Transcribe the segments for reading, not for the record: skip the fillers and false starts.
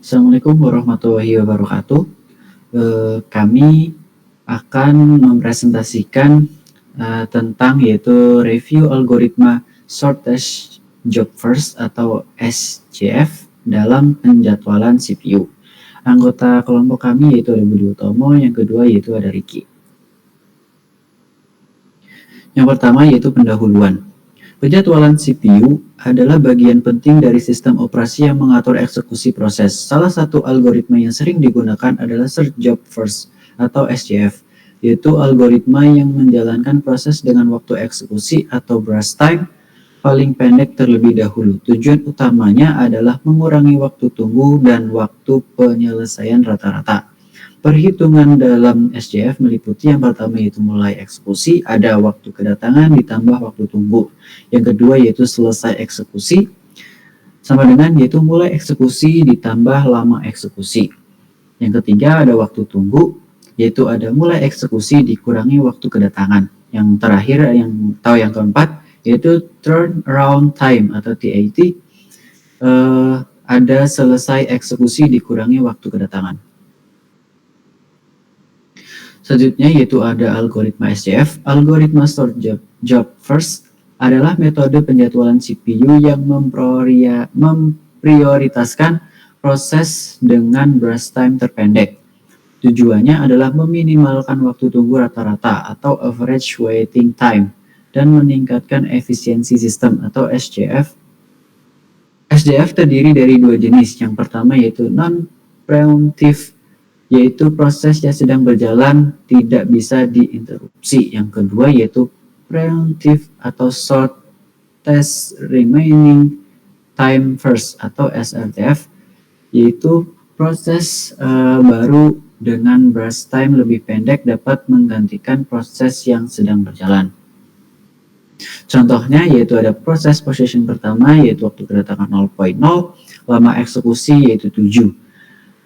Assalamualaikum warahmatullahi wabarakatuh. Kami akan mempresentasikan tentang yaitu review algoritma shortest job first atau SJF dalam penjadwalan CPU. Anggota kelompok kami yaitu ada Budi Utomo, yang kedua yaitu ada Riki. Yang pertama yaitu pendahuluan. Penjadwalan CPU adalah bagian penting dari sistem operasi yang mengatur eksekusi proses. Salah satu algoritma yang sering digunakan adalah Search Job First atau SJF, yaitu algoritma yang menjalankan proses dengan waktu eksekusi atau burst time paling pendek terlebih dahulu. Tujuan utamanya adalah mengurangi waktu tunggu dan waktu penyelesaian rata-rata. Perhitungan dalam SJF meliputi yang pertama yaitu mulai eksekusi, ada waktu kedatangan ditambah waktu tunggu. Yang kedua yaitu selesai eksekusi, sama dengan yaitu mulai eksekusi ditambah lama eksekusi. Yang ketiga ada waktu tunggu, yaitu ada mulai eksekusi dikurangi waktu kedatangan. Yang terakhir yang keempat yaitu turnaround time atau TAT, ada selesai eksekusi dikurangi waktu kedatangan. Selanjutnya yaitu ada algoritma SJF. Algoritma Sort Job First adalah metode penjadwalan CPU yang memprioritaskan proses dengan burst time terpendek. Tujuannya adalah meminimalkan waktu tunggu rata-rata atau average waiting time dan meningkatkan efisiensi sistem atau SJF. SJF terdiri dari dua jenis. Yang pertama yaitu non-preemptive, yaitu proses yang sedang berjalan tidak bisa diinterupsi. Yang kedua yaitu preemptive atau shortest remaining time first atau SRTF, yaitu proses baru dengan burst time lebih pendek dapat menggantikan proses yang sedang berjalan. Contohnya yaitu ada proses possession pertama yaitu waktu kedatangan 0.0, lama eksekusi yaitu 7.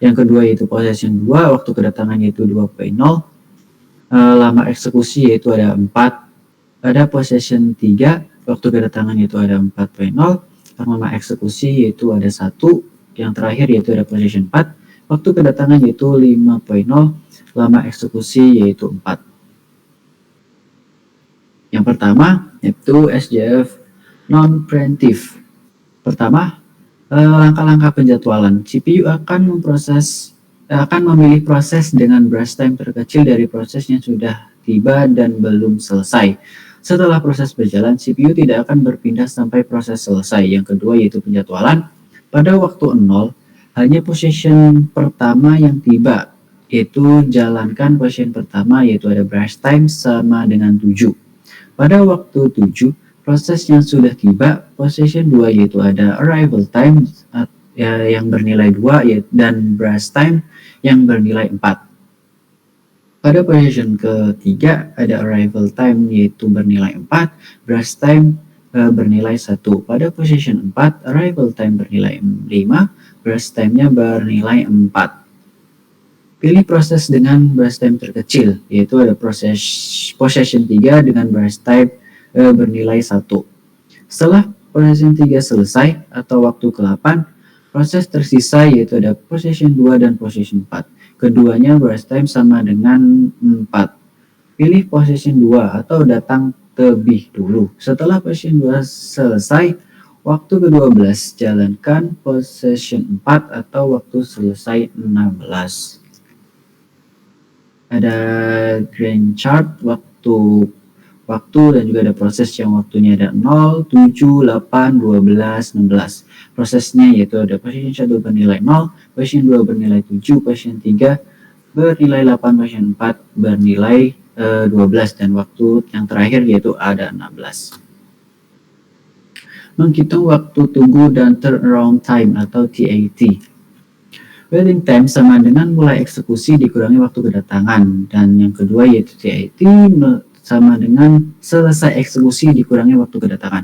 Yang kedua yaitu possession 2, waktu kedatangan yaitu 2.0, lama eksekusi yaitu ada 4, ada possession 3, waktu kedatangan yaitu ada 4.0, lama eksekusi yaitu ada 1, yang terakhir yaitu ada possession 4, waktu kedatangan yaitu 5.0, lama eksekusi yaitu 4. Yang pertama yaitu SJF non-preemptive. Pertama, langkah-langkah penjadwalan. CPU akan memilih proses dengan burst time terkecil dari proses yang sudah tiba dan belum selesai. Setelah proses berjalan, CPU tidak akan berpindah sampai proses selesai. Yang kedua yaitu penjadwalan. Pada waktu 0, hanya possession pertama yang tiba, yaitu jalankan possession pertama yaitu ada burst time sama dengan 7. Pada waktu 7, proses yang sudah tiba, possession 2 yaitu ada arrival time yang bernilai 2 dan burst time yang bernilai 4. Pada possession ketiga ada arrival time yaitu bernilai 4, burst time bernilai 1. Pada possession 4, arrival time bernilai 5, burst time-nya bernilai 4. Pilih proses dengan burst time terkecil, yaitu ada possession 3 dengan burst time bernilai 1. Setelah possession 3 selesai atau waktu ke-8, proses tersisa yaitu ada possession 2 dan possession 4. Keduanya burst time sama dengan 4. Pilih possession 2 atau datang lebih dulu. Setelah possession 2 selesai, waktu ke-12 jalankan possession 4 atau waktu selesai 16. Ada grand chart waktu dan juga ada proses yang waktunya ada 0, 7, 8, 12, 16. Prosesnya yaitu ada possession 1 bernilai 0, possession 2 bernilai 7, possession 3 bernilai 8, possession 4 bernilai 12, dan waktu yang terakhir yaitu ada 16. Menghitung waktu tunggu dan turnaround time atau TAT. Waiting time sama dengan mulai eksekusi dikurangi waktu kedatangan, dan yang kedua yaitu TAT sama dengan selesai eksekusi dikurangi waktu kedatangan.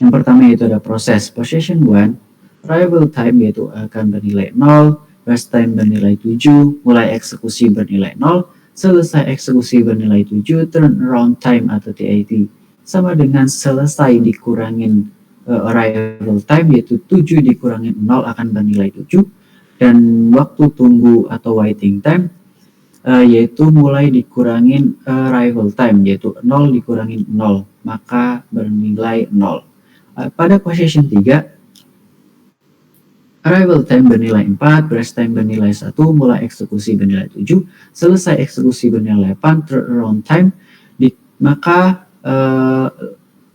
Yang pertama yaitu ada proses possession 1, arrival time yaitu akan bernilai 0, burst time bernilai 7, mulai eksekusi bernilai 0, selesai eksekusi bernilai 7, turnaround time atau TAT sama dengan selesai dikurangin arrival time yaitu 7 dikurangin 0 akan bernilai 7, Dan waktu tunggu atau waiting time yaitu mulai dikurangin arrival time, yaitu 0 dikurangin 0, maka bernilai 0. Pada position 3, arrival time bernilai 4, rest time bernilai 1, mulai eksekusi bernilai 7, selesai eksekusi bernilai 8, turnaround time, maka 8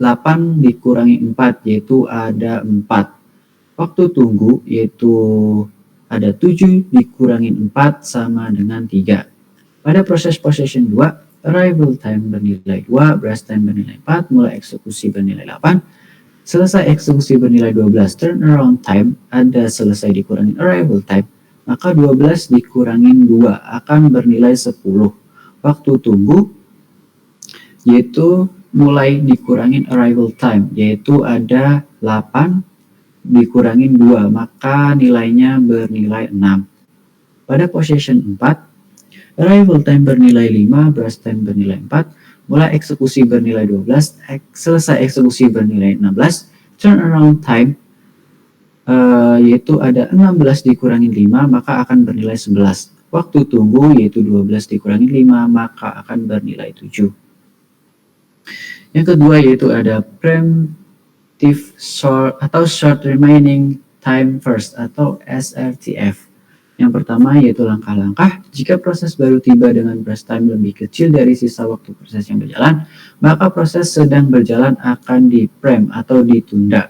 dikurangi 4, yaitu ada 4. Waktu tunggu yaitu ada 7 dikurangi 4 sama dengan 3. Pada proses possession 2, arrival time bernilai 2, rest time bernilai 4, mulai eksekusi bernilai 8, selesai eksekusi bernilai 12, turnaround time ada selesai dikurangi arrival time, maka 12 dikurangin 2 akan bernilai 10. Waktu tunggu yaitu mulai dikurangin arrival time, yaitu ada 8 dikurangin 2, maka nilainya bernilai 6. Pada possession 4, arrival time bernilai 5, rest time bernilai 4, mulai eksekusi bernilai 12, selesai eksekusi bernilai 16, turnaround time yaitu ada 16 dikurangin 5, maka akan bernilai 11. Waktu tunggu yaitu 12 dikurangin 5, maka akan bernilai 7. Yang kedua yaitu ada preemptive short atau short remaining time first atau SRTF. Yang pertama yaitu langkah-langkah. Jika proses baru tiba dengan rest time lebih kecil dari sisa waktu proses yang berjalan, maka proses sedang berjalan akan di-preempt atau ditunda.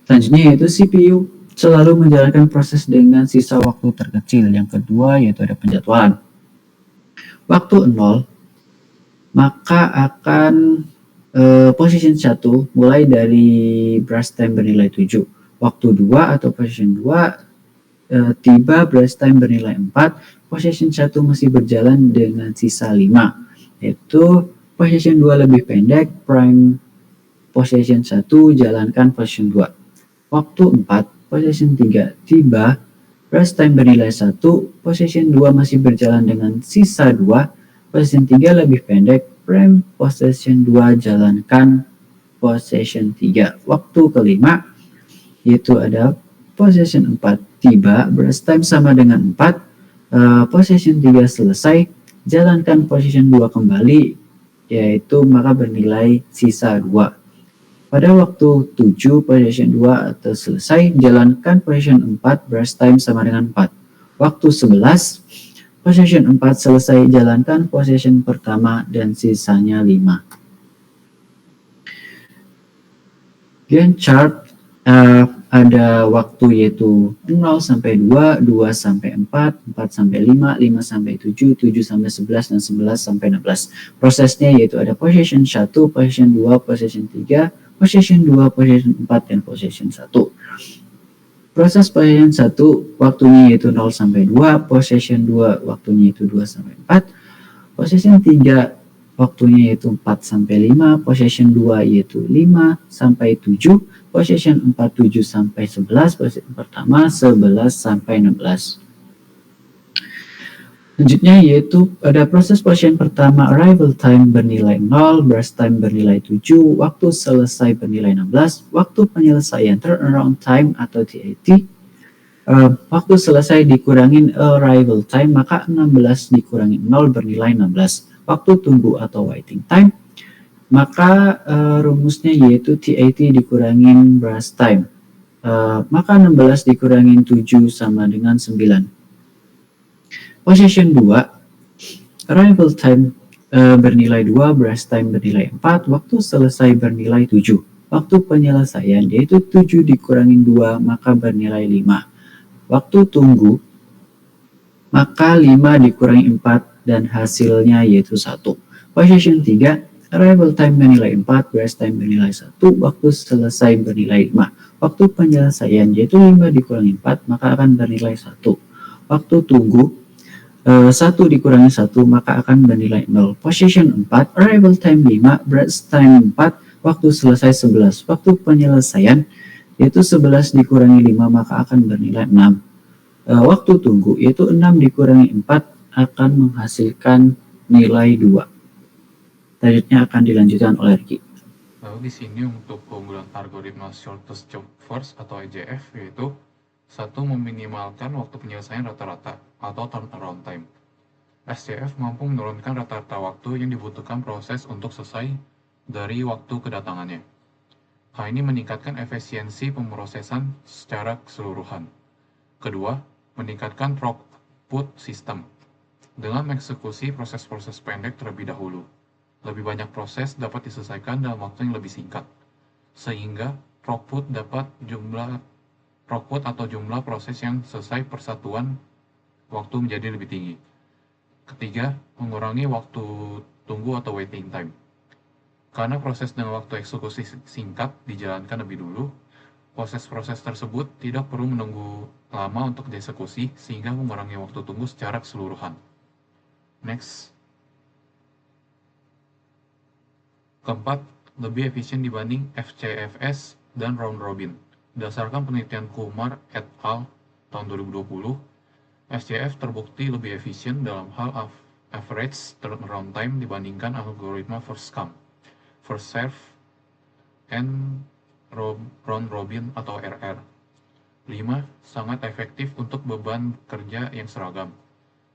Selanjutnya yaitu CPU selalu menjalankan proses dengan sisa waktu terkecil. Yang kedua yaitu ada penjadwalan. Waktu 0, maka akan position 1 mulai dari rest time bernilai 7. Waktu 2 atau position 2 tiba rest time bernilai 4, position 1 masih berjalan dengan sisa 5, yaitu position 2 lebih pendek, prime position 1 jalankan position 2. Waktu 4, position 3 tiba, rest time bernilai 1, position 2 masih berjalan dengan sisa 2, position 3 lebih pendek, prime position 2 jalankan position 3. Waktu kelima yaitu ada position 4 tiba, rest time sama dengan 4, position 3 selesai, jalankan position 2 kembali, yaitu maka bernilai sisa 2. Pada waktu 7, position 2 atau selesai, jalankan position 4, rest time sama dengan 4. Waktu 11, position 4 selesai, jalankan position pertama dan sisanya 5. Gantt chart ada waktu yaitu 0 sampai 2, 2 sampai 4, 4 sampai 5, 5 sampai 7, 7 sampai 11, dan 11 sampai 16. Prosesnya yaitu ada position 1, position 2, position 3, position 2, position 4, dan position 1. Proses position 1 waktunya yaitu 0 sampai 2, position 2 waktunya yaitu 2 sampai 4, position 3 waktunya yaitu 4 sampai 5, position 2 yaitu 5 sampai 7, position 4 7 sampai 11, position pertama 11 sampai 16. Selanjutnya yaitu pada proses position pertama arrival time bernilai 0, rest time bernilai 7, waktu selesai bernilai 16, waktu penyelesaian turnaround time atau TAT, waktu selesai dikurangin arrival time, maka 16 dikurangi 0 bernilai 16. Waktu tunggu atau waiting time, maka rumusnya yaitu TAT dikurangin rest time, maka 16 dikurangin 7 sama dengan 9. Position 2, arrival time bernilai 2, rest time bernilai 4, waktu selesai bernilai 7. Waktu penyelesaian yaitu 7 dikurangin 2, maka bernilai 5. Waktu tunggu, maka 5 dikurangi 4, dan hasilnya yaitu 1. Position 3, arrival time bernilai 4, rest time bernilai 1, waktu selesai bernilai 5. Waktu penyelesaian yaitu 5 dikurangi 4, maka akan bernilai 1. Waktu tunggu, 1 dikurangi 1, maka akan bernilai 0. Position 4, arrival time 5, rest time 4, waktu selesai 11. Waktu penyelesaian yaitu 11 dikurangi 5, maka akan bernilai 6. Waktu tunggu yaitu 6 dikurangi 4 akan menghasilkan nilai 2. Selanjutnya akan dilanjutkan oleh Ricky. Lalu di sini untuk keunggulan algoritma shortest job first atau IJF yaitu Satu, meminimalkan waktu penyelesaian rata-rata atau turnaround time. SCF mampu menurunkan rata-rata waktu yang dibutuhkan proses untuk selesai dari waktu kedatangannya. Hal ini meningkatkan efisiensi pemrosesan secara keseluruhan. Kedua, meningkatkan throughput sistem dengan mengeksekusi proses-proses pendek terlebih dahulu. Lebih banyak proses dapat diselesaikan dalam waktu yang lebih singkat, sehingga throughput atau jumlah proses yang selesai persatuan waktu menjadi lebih tinggi. Ketiga, mengurangi waktu tunggu atau waiting time. Karena proses dengan waktu eksekusi singkat dijalankan lebih dulu, proses-proses tersebut tidak perlu menunggu lama untuk dieksekusi sehingga mengurangi waktu tunggu secara keseluruhan. Next. Keempat, lebih efisien dibanding FCFS dan round robin. Berdasarkan penelitian Kumar et al. Tahun 2020, SCF terbukti lebih efisien dalam hal average turnaround time dibandingkan algoritma first come, first serve, and round robin atau RR. 5. Sangat efektif untuk beban kerja yang seragam.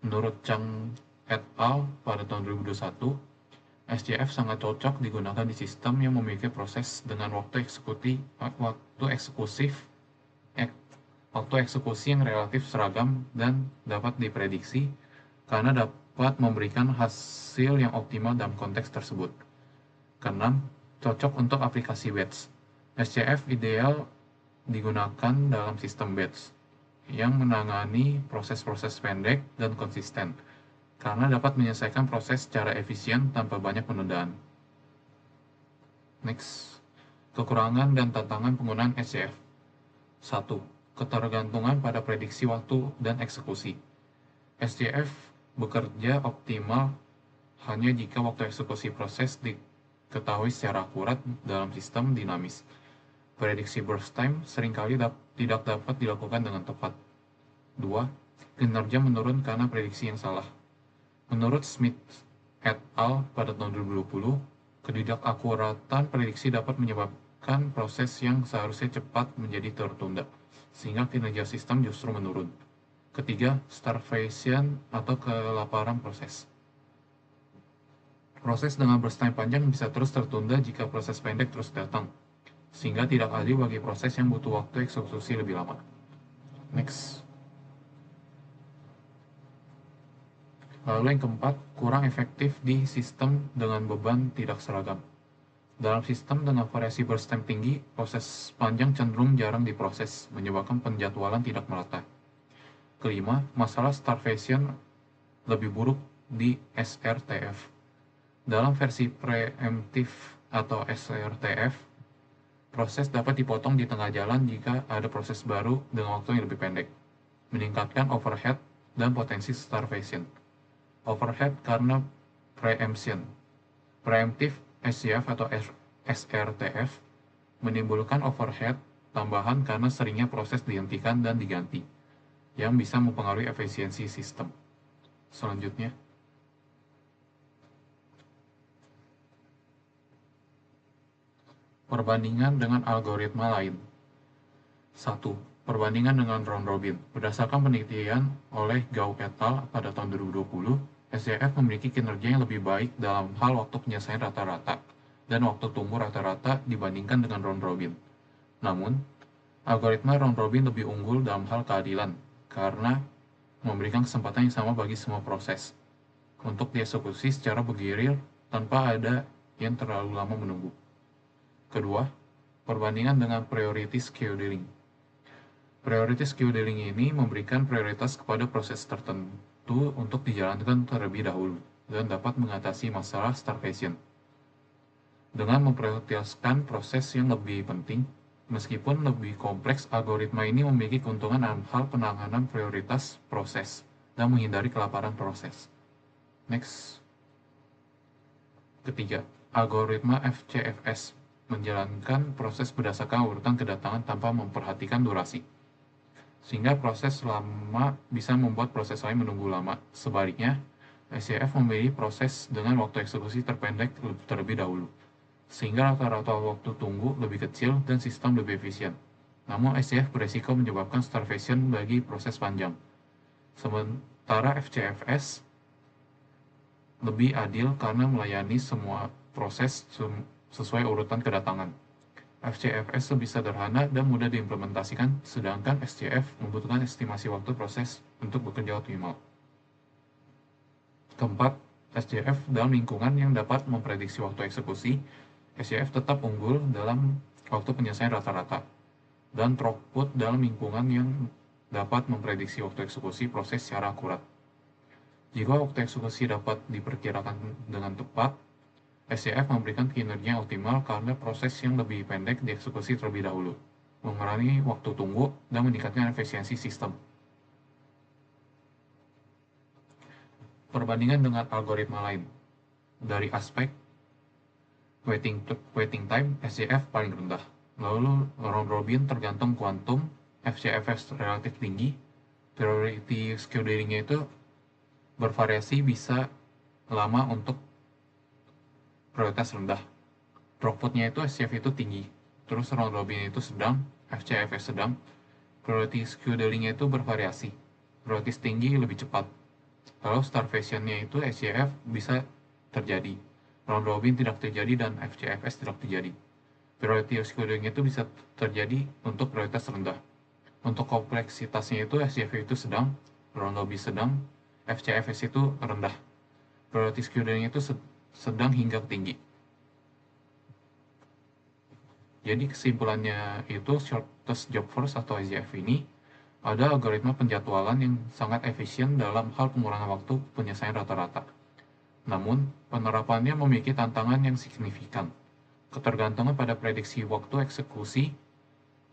Menurut Chang et al. Pada tahun 2021, SCF sangat cocok digunakan di sistem yang memiliki proses dengan waktu eksekusi yang relatif seragam dan dapat diprediksi karena dapat memberikan hasil yang optimal dalam konteks tersebut. Keenam, cocok untuk aplikasi batch. SCF ideal digunakan dalam sistem batch yang menangani proses-proses pendek dan konsisten, karena dapat menyelesaikan proses secara efisien tanpa banyak penundaan. Next, kekurangan dan tantangan penggunaan SCF. 1. Ketergantungan pada prediksi waktu dan eksekusi. SCF bekerja optimal hanya jika waktu eksekusi proses diketahui secara akurat dalam sistem dinamis. Prediksi burst time seringkali tidak dapat dilakukan dengan tepat. 2. Kinerja menurun karena prediksi yang salah. Menurut Smith et al. Pada tahun 2020, ketidakakuratan prediksi dapat menyebabkan proses yang seharusnya cepat menjadi tertunda, sehingga kinerja sistem justru menurun. Ketiga, starvation atau kelaparan proses. Proses dengan burst time panjang bisa terus tertunda jika proses pendek terus datang, sehingga tidak adil bagi proses yang butuh waktu eksekusi lebih lama. Next. Lalu yang keempat, kurang efektif di sistem dengan beban tidak seragam. Dalam sistem dengan variasi burst time tinggi, proses panjang cenderung jarang diproses, menyebabkan penjadwalan tidak merata. Kelima, masalah starvation lebih buruk di SRTF. Dalam versi preemptif atau SRTF, proses dapat dipotong di tengah jalan jika ada proses baru dengan waktu yang lebih pendek, meningkatkan overhead dan potensi starvation. Overhead karena preemption. Preemptive SCF atau SRTF menimbulkan overhead tambahan karena seringnya proses dihentikan dan diganti, yang bisa mempengaruhi efisiensi sistem. Selanjutnya, perbandingan dengan algoritma lain. 1. Perbandingan dengan round robin. Berdasarkan penelitian oleh Gao et al. Pada tahun 2020, SCF memiliki kinerja yang lebih baik dalam hal waktu penyelesaian rata-rata dan waktu tunggu rata-rata dibandingkan dengan round robin. Namun, algoritma round robin lebih unggul dalam hal keadilan karena memberikan kesempatan yang sama bagi semua proses untuk dieksekusi secara bergilir tanpa ada yang terlalu lama menunggu. Kedua, perbandingan dengan priority scheduling. Priority scheduling ini memberikan prioritas kepada proses tertentu untuk dijalankan terlebih dahulu dan dapat mengatasi masalah starvation. Dengan memprioritaskan proses yang lebih penting, meskipun lebih kompleks, algoritma ini memiliki keuntungan dalam hal penanganan prioritas proses dan menghindari kelaparan proses. Next. Ketiga, algoritma FCFS menjalankan proses berdasarkan urutan kedatangan tanpa memperhatikan durasi, sehingga proses lama bisa membuat proses lain menunggu lama. Sebaliknya, SCF memilih proses dengan waktu eksekusi terpendek terlebih dahulu, sehingga rata-rata waktu tunggu lebih kecil dan sistem lebih efisien. Namun SCF beresiko menyebabkan starvation bagi proses panjang. Sementara FCFS lebih adil karena melayani semua proses sesuai urutan kedatangan. FCFS lebih sederhana dan mudah diimplementasikan, sedangkan SCF membutuhkan estimasi waktu proses untuk bekerja optimal. Keempat, SCF dalam lingkungan yang dapat memprediksi waktu eksekusi, SCF tetap unggul dalam waktu penyelesaian rata-rata, dan throughput dalam lingkungan yang dapat memprediksi waktu eksekusi proses secara akurat. Jika waktu eksekusi dapat diperkirakan dengan tepat, SCF memberikan kinerja yang optimal karena proses yang lebih pendek dieksekusi terlebih dahulu, mengurangi waktu tunggu, dan meningkatkan efisiensi sistem. Perbandingan dengan algoritma lain. Dari aspek waiting time, SCF paling rendah. Lalu round robin tergantung kuantum, FCFS relatif tinggi, priority scheduling-nya itu bervariasi, bisa lama untuk prioritas rendah. Throughput-nya itu SCF itu tinggi, terus round robin itu sedang, FCFS sedang, priority scheduling-nya itu bervariasi, prioritas tinggi lebih cepat. Kalau starvation-nya itu SCF bisa terjadi, round robin tidak terjadi, dan FCFS tidak terjadi. Priority scheduling itu bisa terjadi untuk prioritas rendah. Untuk kompleksitasnya itu SCF itu sedang, round robin sedang, FCFS itu rendah. Priority scheduling itu sedang hingga tinggi. Jadi kesimpulannya itu shortest job first atau SJF ini ada algoritma penjadwalan yang sangat efisien dalam hal pengurangan waktu penyelesaian rata-rata. Namun, penerapannya memiliki tantangan yang signifikan. Ketergantungan pada prediksi waktu eksekusi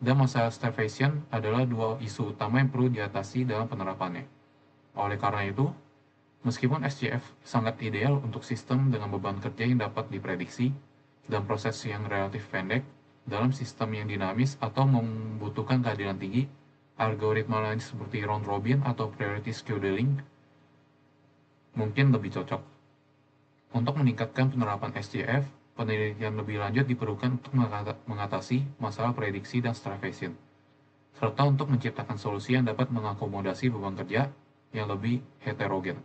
dan masalah starvation adalah dua isu utama yang perlu diatasi dalam penerapannya. Oleh karena itu, meskipun SJF sangat ideal untuk sistem dengan beban kerja yang dapat diprediksi dan proses yang relatif pendek, dalam sistem yang dinamis atau membutuhkan keadilan tinggi, algoritma lain seperti round robin atau priority scheduling mungkin lebih cocok. Untuk meningkatkan penerapan SJF, penelitian lebih lanjut diperlukan untuk mengatasi masalah prediksi dan starvation, serta untuk menciptakan solusi yang dapat mengakomodasi beban kerja yang lebih heterogen.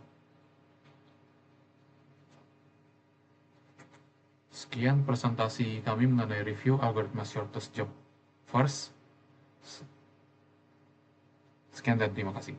Sekian presentasi kami mengenai review algoritma shortest job first. Sekian dan terima kasih.